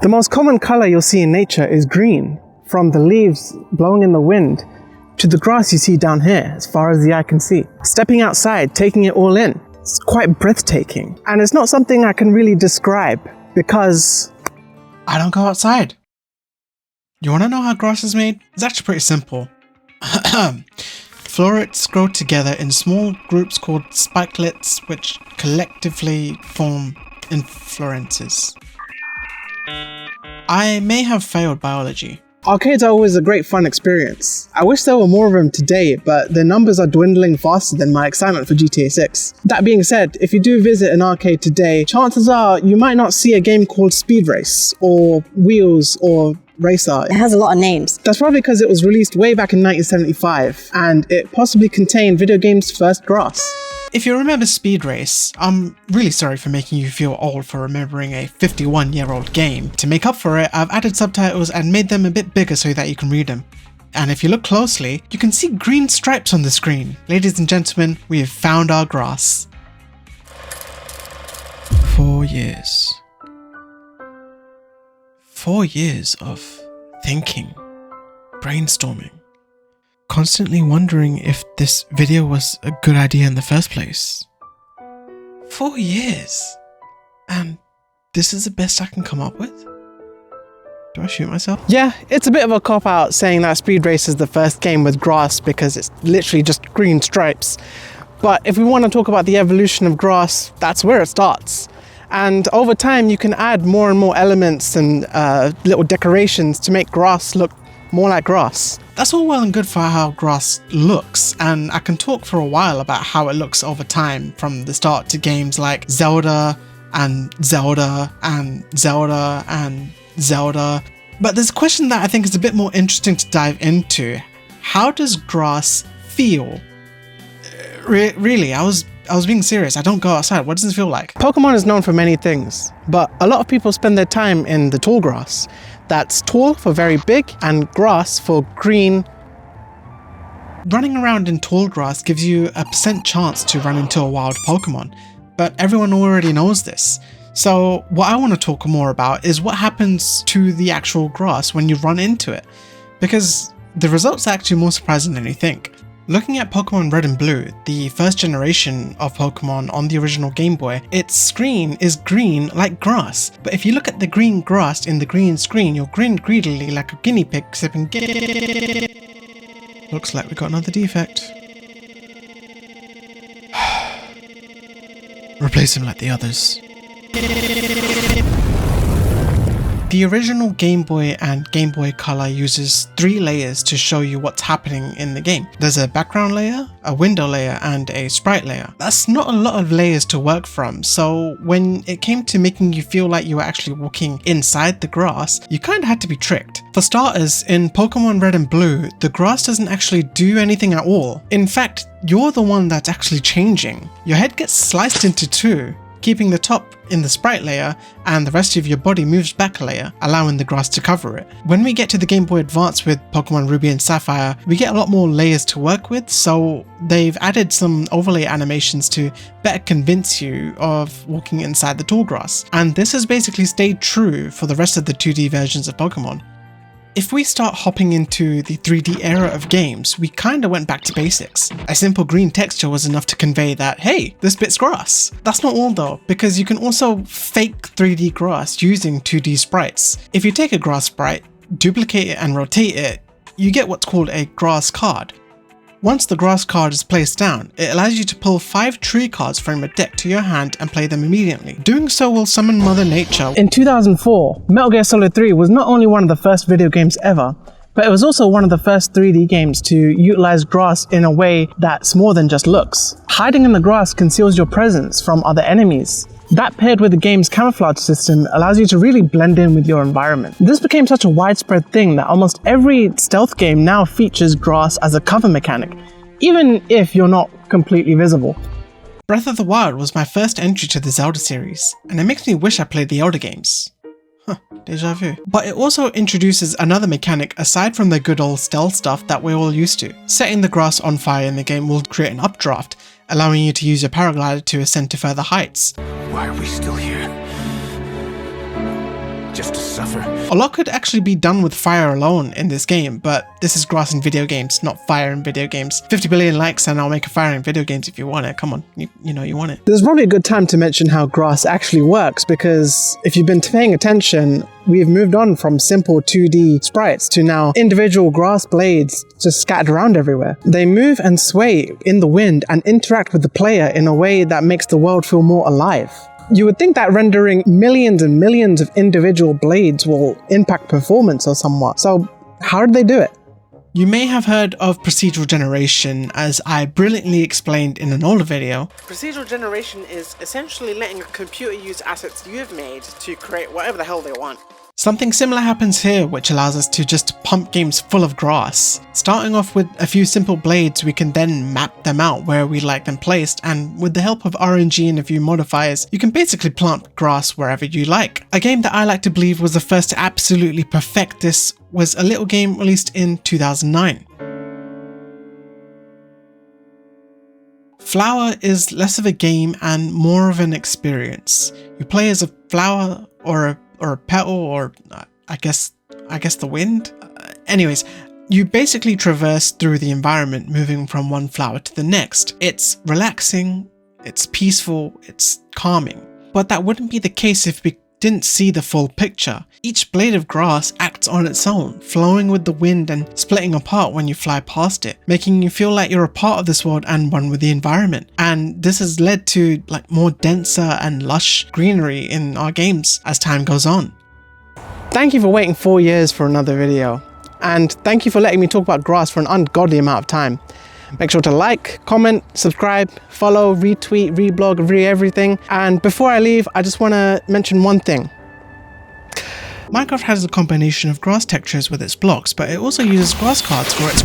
The most common color you'll see in nature is green, from the leaves blowing in the wind to the grass you see down here as far as the eye can see. Stepping outside, taking it all in, it's quite breathtaking. And it's not something I can really describe because I don't go outside. You want to know how grass is made? It's actually pretty simple. Florets grow together in small groups called spikelets, which collectively form inflorescences. I may have failed biology. arcades are always a great fun experience. I wish there were more of them today, but their numbers are dwindling faster than my excitement for GTA 6. That being said, if you do visit an arcade today, chances are you might not see a game called Speed Race, or Wheels, or Racer. It has a lot of names. That's probably because it was released way back in 1975, and it possibly contained video games' first grass. If you remember Speed Race, I'm really sorry for making you feel old for remembering a 51-year-old game. To make up for it, I've added subtitles and made them a bit bigger so that you can read them. And if you look closely, you can see green stripes on the screen. Ladies and gentlemen, we have found our grass. 4 years. 4 years of thinking, brainstorming, constantly wondering if this video was a good idea in the first place. 4 years, and this is the best I can come up with? Do I shoot myself? Yeah, it's a bit of a cop-out saying that Speed Race is the first game with grass because it's literally just green stripes. But if we want to talk about the evolution of grass, that's where it starts. And over time, you can add more and more elements and little decorations to make grass look more like grass. That's all well and good for how grass looks, and I can talk for a while about how it looks over time from the start to games like Zelda and Zelda and Zelda and Zelda. But there's a question that I think is a bit more interesting to dive into. How does grass feel? Really, I was being serious. I don't go outside. What does it feel like? Pokemon is known for many things, but a lot of people spend their time in the tall grass. That's tall for very big and grass for green. Running around in tall grass gives you a % chance to run into a wild Pokemon, but everyone already knows this. So what I want to talk more about is what happens to the actual grass when you run into it, because the results are actually more surprising than you think. Looking at Pokemon Red and Blue, the first generation of Pokemon on the original Game Boy, its screen is green like grass. But if you look at the green grass in the green screen, you'll grin greedily like a guinea pig sipping. Looks like we got another defect. Replace him like the others. The original Game Boy and Game Boy Color uses 3 layers to show you what's happening in the game. There's a background layer, a window layer, and a sprite layer. That's not a lot of layers to work from, so when it came to making you feel like you were actually walking inside the grass, you kinda had to be tricked. For starters, in Pokemon Red and Blue, the grass doesn't actually do anything at all. In fact, you're the one that's actually changing. Your head gets sliced into 2, keeping the top in the sprite layer, and the rest of your body moves back a layer, allowing the grass to cover it. When we get to the Game Boy Advance with Pokemon Ruby and Sapphire, we get a lot more layers to work with, so they've added some overlay animations to better convince you of walking inside the tall grass. And this has basically stayed true for the rest of the 2D versions of Pokemon. If we start hopping into the 3D era of games, we kinda went back to basics. A simple green texture was enough to convey that, hey, this bit's grass. That's not all though, because you can also fake 3D grass using 2D sprites. If you take a grass sprite, duplicate it and rotate it, you get what's called a grass card. Once the grass card is placed down, it allows you to pull 5 tree cards from a deck to your hand and play them immediately. Doing so will summon Mother Nature. In 2004, Metal Gear Solid 3 was not only one of the first video games ever, but it was also one of the first 3D games to utilize grass in a way that's more than just looks. Hiding in the grass conceals your presence from other enemies. That paired with the game's camouflage system allows you to really blend in with your environment. This became such a widespread thing that almost every stealth game now features grass as a cover mechanic, even if you're not completely visible. Breath of the Wild was my first entry to the Zelda series, and it makes me wish I played the older games. Deja vu. But it also introduces another mechanic aside from the good old stealth stuff that we're all used to. Setting the grass on fire in the game will create an updraft, allowing you to use your paraglider to ascend to further heights. Why are we still here? just to suffer. A lot could actually be done with fire alone in this game, but this is grass in video games, not fire in video games. 50 billion likes and I'll make a fire in video games if you want it. Come on, you know you want it. There's probably a good time to mention how grass actually works, because if you've been paying attention, we've moved on from simple 2D sprites to now individual grass blades just scattered around everywhere. They move and sway in the wind and interact with the player in a way that makes the world feel more alive. You would think that rendering millions and millions of individual blades will impact performance or somewhat. So how did they do it? You may have heard of procedural generation, as I brilliantly explained in an older video. Procedural generation is essentially letting a computer use assets you have made to create whatever the hell they want. Something similar happens here, which allows us to just pump games full of grass. Starting off with a few simple blades, we can then map them out where we like them placed, and with the help of RNG and a few modifiers, you can basically plant grass wherever you like. A game that I like to believe was the first to absolutely perfect this was a little game released in 2009. Flower is less of a game and more of an experience. You play as a flower or a petal, or I guess the wind. Anyways, you basically traverse through the environment, moving from one flower to the next. It's relaxing, it's peaceful, it's calming. But that wouldn't be the case if we didn't see the full picture. Each blade of grass acts on its own, flowing with the wind and splitting apart when you fly past it, making you feel like you're a part of this world and one with the environment. And this has led to more denser and lush greenery in our games as time goes on. Thank you for waiting 4 years for another video. And thank you for letting me talk about grass for an ungodly amount of time. Make sure to like, comment, subscribe, follow, retweet, reblog, everything. And before I leave, I just want to mention one thing. Minecraft has a combination of grass textures with its blocks, but it also uses grass cards for its